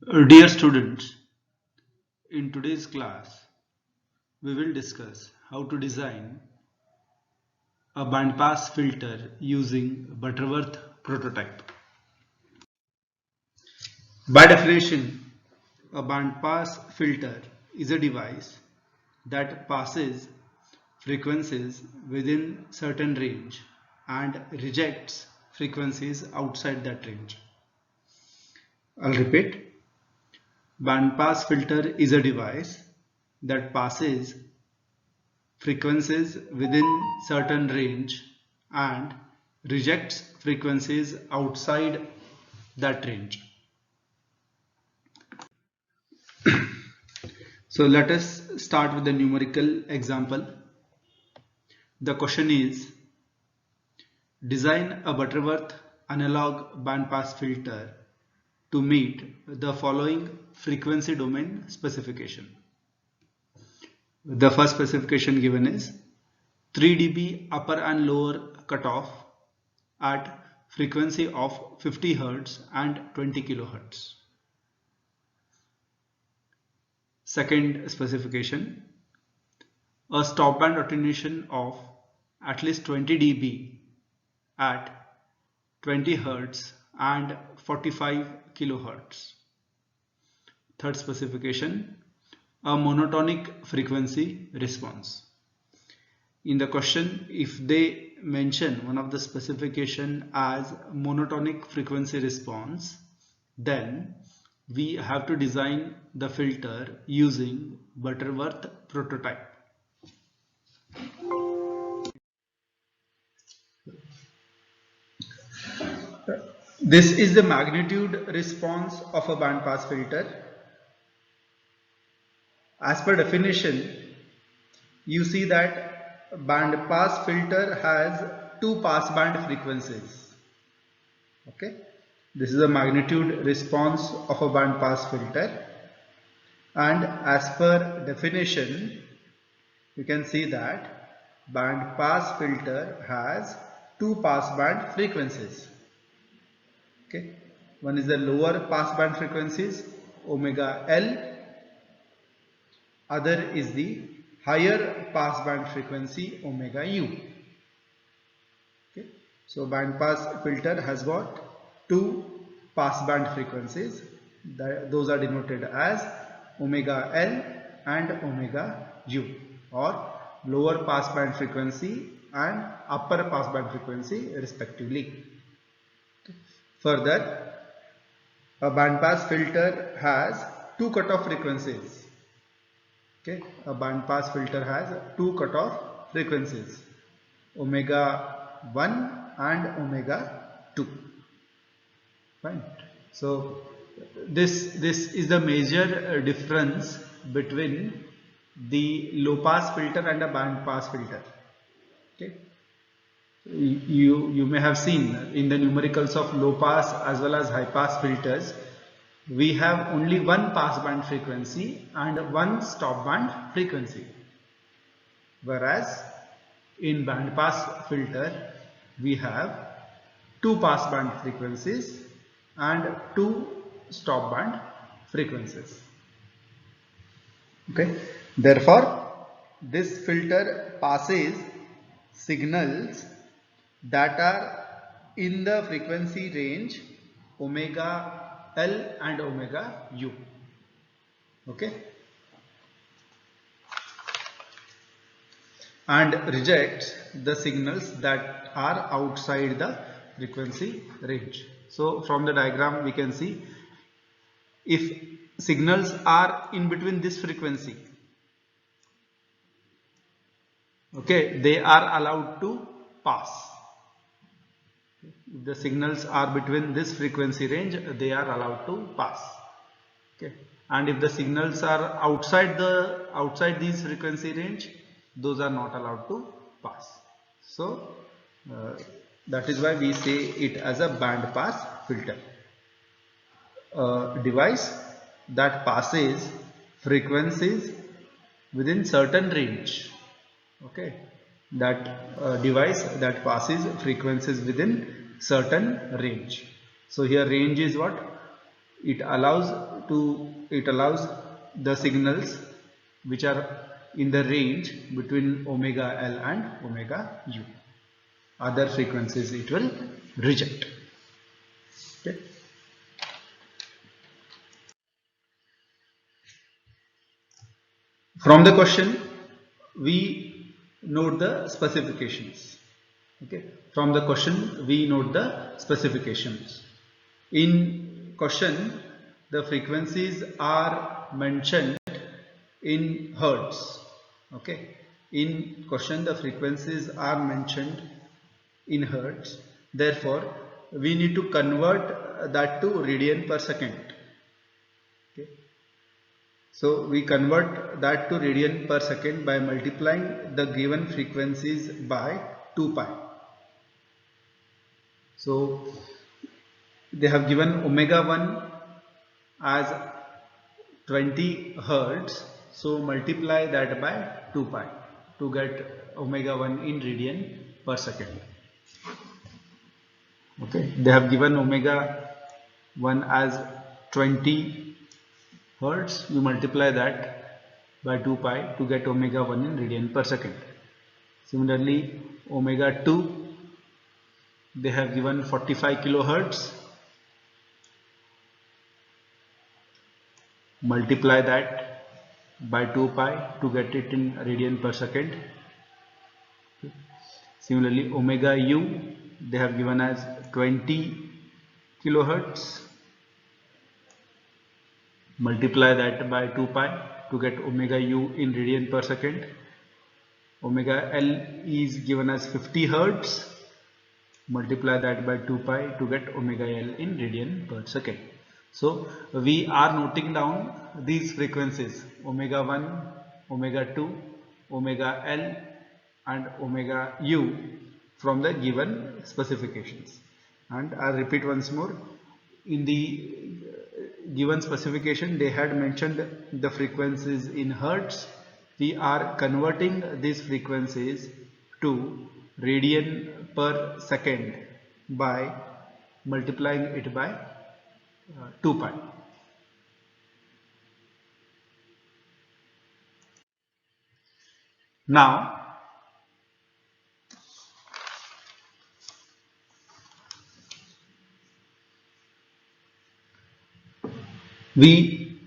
Dear students, in today's class, we will discuss how to design a bandpass filter using Butterworth prototype. By definition, a bandpass filter is a device that passes frequencies within certain range and rejects frequencies outside that range. I'll repeat. Bandpass filter is a device that passes frequencies within certain range and rejects frequencies outside that range. So let us start with the numerical example. The question is, design a Butterworth analog bandpass filter to meet the following frequency domain specification. The first specification given is 3 dB upper and lower cutoff at frequency of 50 Hz and 20 kHz. Second specification, a stop band attenuation of at least 20 dB at 20 Hz and 45 kHz. Third specification, a monotonic frequency response. In the question, if they mention one of the specification as monotonic frequency response, then we have to design the filter using Butterworth prototype. This is the magnitude response of a bandpass filter. As per definition, you see that bandpass filter has two passband frequencies. Okay, this is the magnitude response of a bandpass filter, and as per definition, you can see that bandpass filter has two passband frequencies. Okay, one is the lower passband frequencies omega L, other is the higher passband frequency omega U. Okay, so bandpass filter has got two passband frequencies. Those are denoted as omega L and omega U, or lower passband frequency and upper passband frequency respectively. Further, a bandpass filter has two cutoff frequencies. Okay, a bandpass filter has two cutoff frequencies, omega 1 and omega 2. Fine. So this is the major difference between the low pass filter and a bandpass filter. Okay. You may have seen in the numericals of low pass as well as high pass filters, we have only one passband frequency and one stop band frequency, whereas in bandpass filter we have two passband frequencies and two stop band frequencies. Okay, therefore this filter passes signals that are in the frequency range omega L and omega U. Okay, and rejects the signals that are outside the frequency range. So from the diagram we can see, if signals are in between this frequency, okay, they are allowed to pass. If the signals are between this frequency range, they are allowed to pass. Okay, and if the signals are outside this frequency range, those are not allowed to pass. So that is why we say it as a band pass filter, a device that passes frequencies within certain range. Okay, that device that passes frequencies within certain range. So here range is what? it allows the signals which are in the range between omega L and omega u. Other frequencies it will reject. Okay. From the question we note the specifications. Okay. From the question we note the specifications. In question the frequencies are mentioned in hertz. Okay. In question the frequencies are mentioned in hertz. Therefore we need to convert that to radian per second. Okay. So we convert that to radian per second by multiplying the given frequencies by 2 pi. So they have given omega 1 as 20 hertz. So multiply that by 2 pi to get omega 1 in radian per second. Okay, they have given omega 1 as 20 hertz. You multiply that by 2 pi to get omega 1 in radian per second. Similarly, omega 2 they have given 45 kilohertz. Multiply that by 2 pi to get it in radian per second. Similarly, omega u they have given as 20 kilohertz. Multiply that by 2 pi to get omega u in radian per second. Omega L is given as 50 hertz. Multiply that by 2 pi to get omega L in radian per second. So we are noting down these frequencies omega 1, omega 2, omega L and omega u from the given specifications. And I'll repeat once more. In the given specification they had mentioned the frequencies in hertz. We are converting these frequencies to radian per second by multiplying it by 2 pi. Now we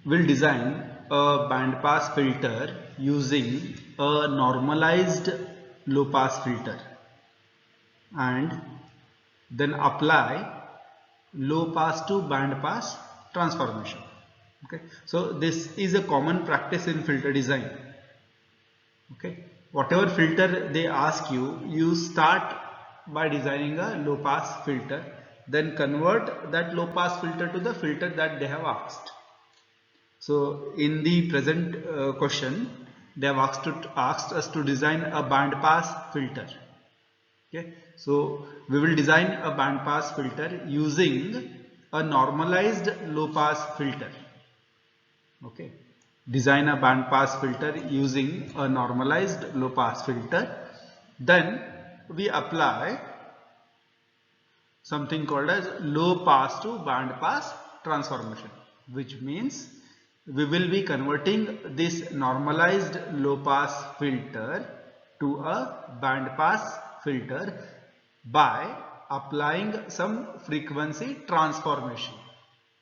will design a band pass filter using a normalized low pass filter and then apply low pass to band pass transformation. Okay, so this is a common practice in filter design. Okay, whatever filter they ask you, you start by designing a low pass filter, then convert that low pass filter to the filter that they have asked. So in the present question they have asked us to design a band pass filter. Okay, so we will design a band pass filter using a normalized low pass filter. Okay, design a band pass filter using a normalized low pass filter. Then we apply something called as low pass to band pass transformation, which means we will be converting this normalized low pass filter to a band pass filter by applying some frequency transformation.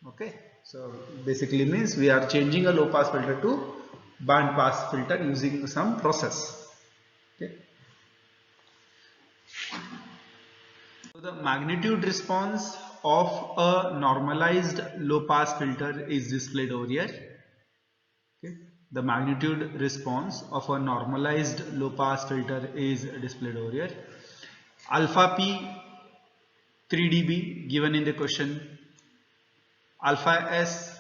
Okay, so basically means we are changing a low pass filter to band pass filter using some process. Okay. So the magnitude response of a normalized low pass filter is displayed over here. Okay. The magnitude response of a normalized low pass filter is displayed over here. Alpha p 3 dB given in the question, alpha s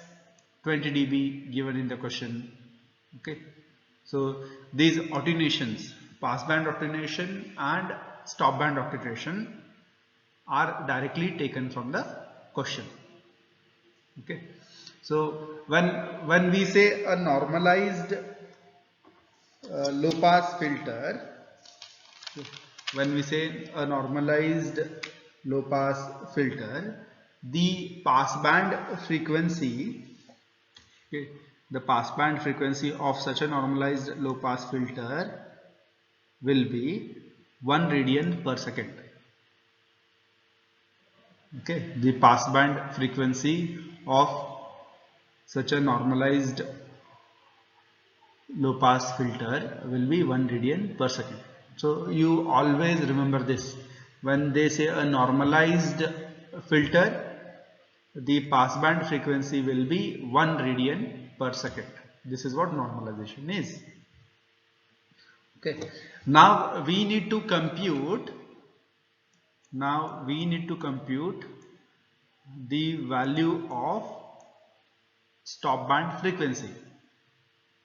20 dB given in the question. Okay, so these attenuations, passband attenuation and stop band attenuation, are directly taken from the question. Okay, so when we say a normalized low pass filter, when we say a normalized low pass filter, the passband frequency, okay, the passband frequency of such a normalized low pass filter will be 1 radian per second. Okay, the passband frequency of such a normalized low pass filter will be 1 radian per second. So you always remember this. When they say a normalized filter, the passband frequency will be 1 radian per second. This is what normalization is. Okay. Now we need to compute. The value of stop band frequency.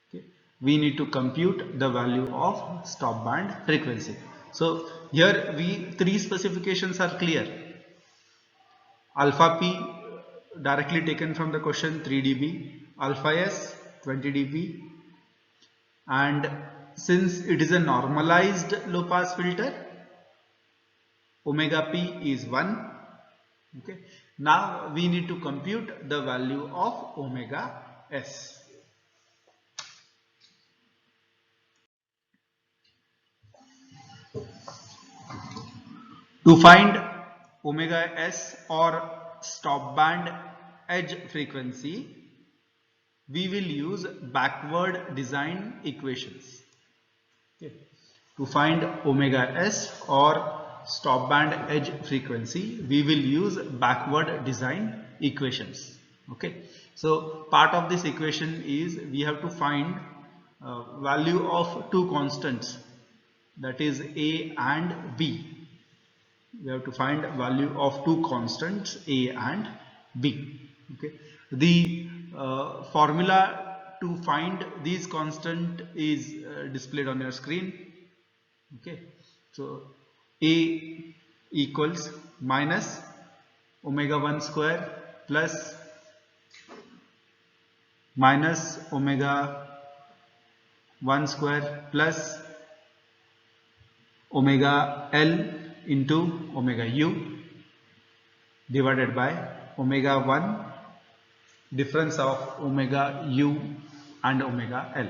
Okay. We need to compute the value of stop band frequency. So here three specifications are clear. Alpha P directly taken from the question 3 dB, alpha S 20 dB, and since it is a normalized low pass filter, omega P is 1. Okay. Now we need to compute the value of omega S. To find omega S or stop band edge frequency, we will use backward design equations. Okay. To find omega S or stop band edge frequency, we will use backward design equations. Okay. So part of this equation is we have to find value of two constants, that is A and B. We have to find value of two constants A and B. Okay. The formula to find these constant is displayed on your screen. Okay. So A equals minus omega 1 square plus minus omega 1 square plus omega L into omega U divided by omega 1 difference of omega U and omega L.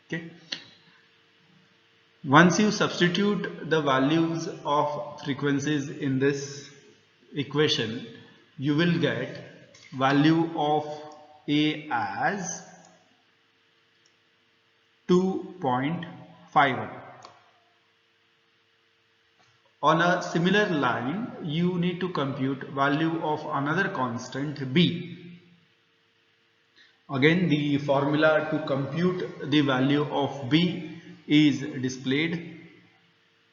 Okay. Once you substitute the values of frequencies in this equation, you will get value of A as 2.51. On a similar line, you need to compute value of another constant B. Again, the formula to compute the value of B is displayed.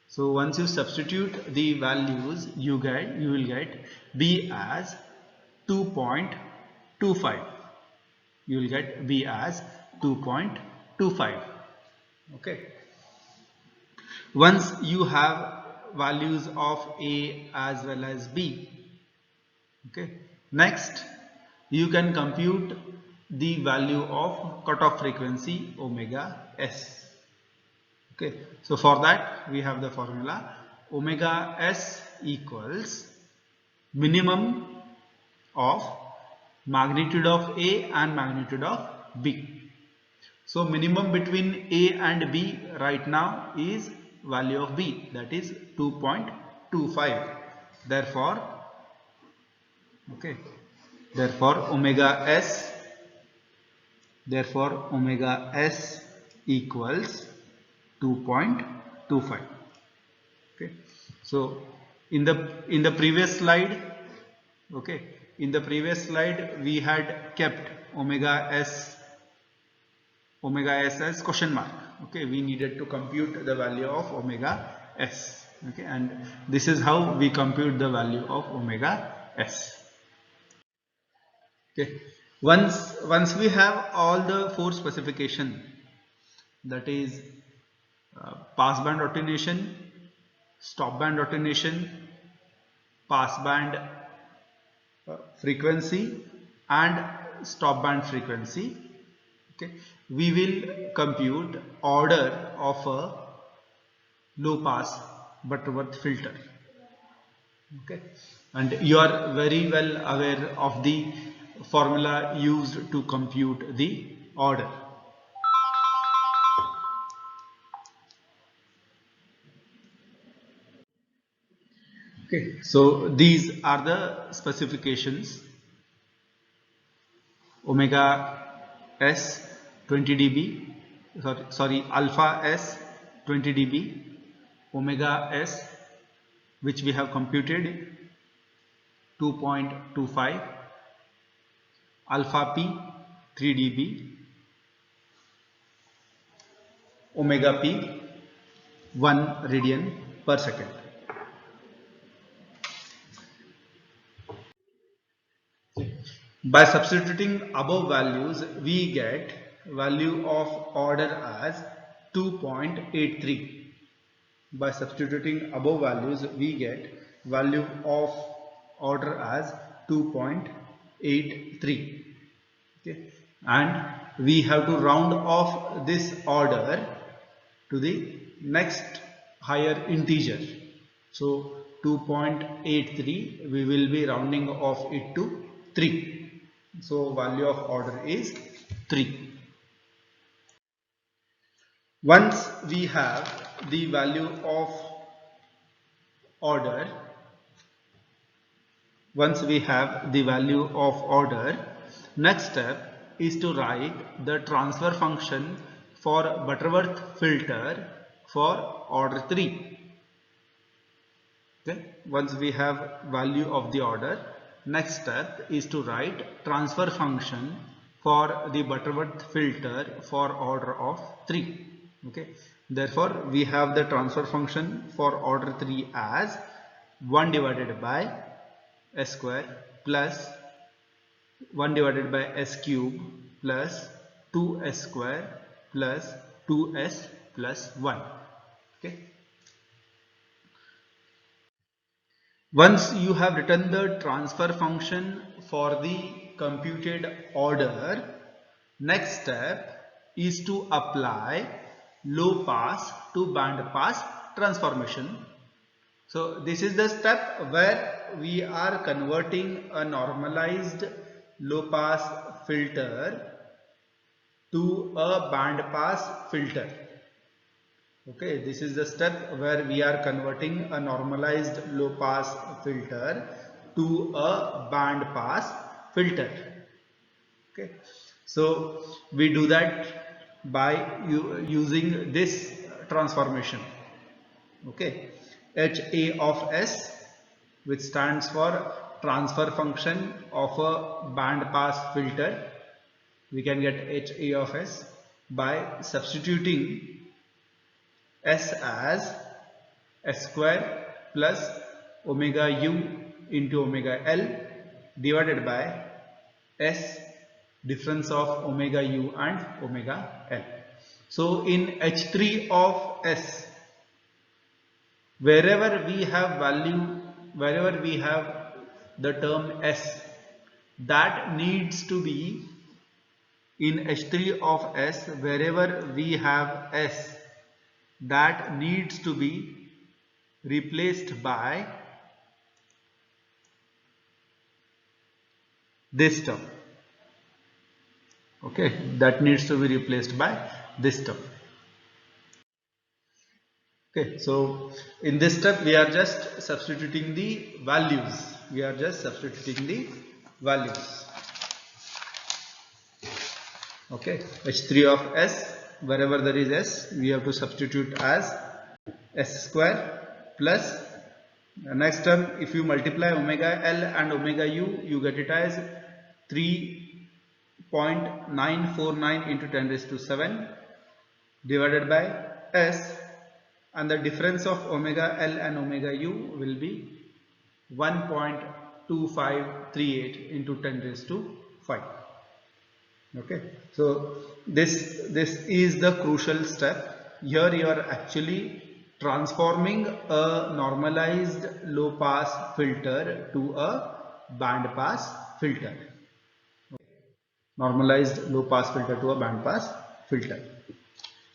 So once you substitute the values, you will get B as 2.25. You will get B as 2.25. Okay. Once you have values of A as well as B, okay, next you can compute the value of cutoff frequency omega S. Okay, so for that we have the formula omega S equals minimum of magnitude of A and magnitude of B. So minimum between A and B right now is value of B, that is 2.25. Therefore omega S equals 2.25. Okay. So in the previous slide, we had kept omega S as question mark. Okay, we needed to compute the value of omega S. Okay, and this is how we compute the value of omega S. Okay, once we have all the four specification, that is passband attenuation, stop band attenuation, passband frequency and stop band frequency. Okay, we will compute order of a low pass Butterworth filter. Okay, and you are very well aware of the formula used to compute the order. Okay, so these are the specifications. Omega s 20 dB, sorry alpha s 20 dB, omega s which we have computed 2.25, alpha p 3 dB, omega p 1 radian per second. By substituting above values, we get value of order as 2.83. By substituting above values, we get value of order as 2.83. Okay, and we have to round off this order to the next higher integer. So 2.83, we will be rounding off it to 3. So value of order is 3. Once we have the value of order, next step is to write the transfer function for Butterworth filter for order 3. Okay. Once we have value of the order, next step is to write transfer function for the Butterworth filter for order of 3. Okay. Therefore, we have the transfer function for order 3 as 1 divided by s square plus 1 divided by s cube plus 2s square plus 2s plus 1. Okay. Once you have written the transfer function for the computed order, next step is to apply low pass to band pass transformation. So this is the step where we are converting a normalized low pass filter to a band pass filter. Okay, this is the step where we are converting a normalized low pass filter to a band pass filter. Okay, so we do that by using this transformation. Okay, HA of S, which stands for transfer function of a band pass filter. We can get HA of S by substituting S as S square plus omega u into omega L divided by S difference of omega u and omega L. So in H3 of S, wherever we have the term S, that needs to be in H3 of S, wherever we have S, that needs to be replaced by this term. Okay, that needs to be replaced by this term. Okay, so in this step we are just substituting the values. Okay, H3 of S, wherever there is S, we have to substitute as S square plus next term, if you multiply omega L and omega u, you get it as 3.949 into 10 raised to 7 divided by S, and the difference of omega L and omega u will be 1.2538 into 10 raised to 5. Okay, so this is the crucial step. Here you are actually transforming a normalized low pass filter to a band pass filter. Normalized low pass filter to a band pass filter.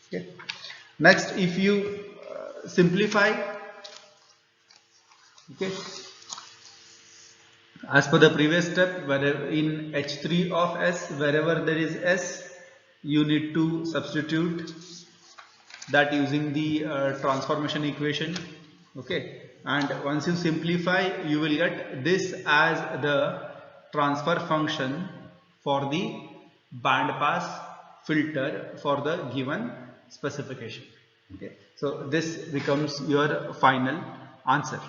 Okay. Next, if you simplify, okay, As per the previous step, wherever in H3 of S, wherever there is S, you need to substitute that using the transformation equation. Okay, and once you simplify, you will get this as the transfer function for the band pass filter for the given specification. Okay, so this becomes your final answer.